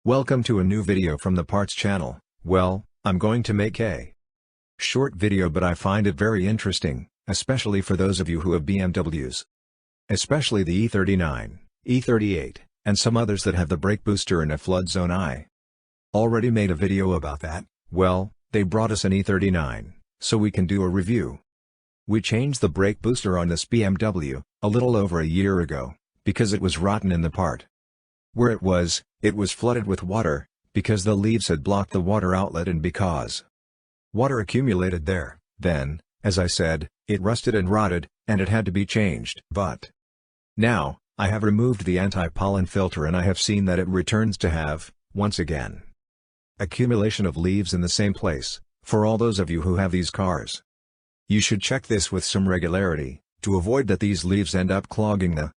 Welcome to a new video from the Parts channel. Well, I'm going to make a short video, but I find it very interesting, especially for those of you who have BMWs. Especially the e39, e38, and some others that have the brake booster in a flood zone. I already made a video about that. Well, they brought us an e39, so we can do a review. We changed the brake booster on this BMW, a little over a year ago, because it was rotten in the part. Where it was flooded with water, because the leaves had blocked the water outlet and because water accumulated there. Then, as I said, it rusted and rotted, and it had to be changed. But now, I have removed the anti-pollen filter and I have seen that it returns to have, once again, accumulation of leaves in the same place. For all those of you who have these cars, you should check this with some regularity, to avoid that these leaves end up clogging the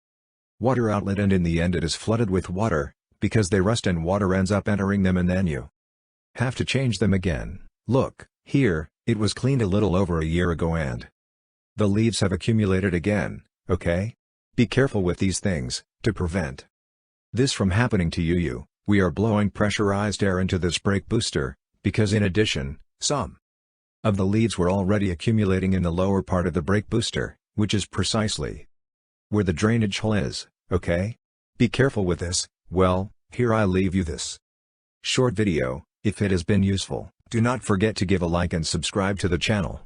water outlet and in the end it is flooded with water, because they rust and water ends up entering them and then you have to change them again. Look, here, it was cleaned a little over a year ago and the leaves have accumulated again, okay? Be careful with these things, to prevent this from happening to you. We are blowing pressurized air into this brake booster, because in addition, some of the leaves were already accumulating in the lower part of the brake booster, which is precisely where the drainage hole is, okay? Be careful with this. Well, here I leave you this short video. If it has been useful, do not forget to give a like and subscribe to the channel.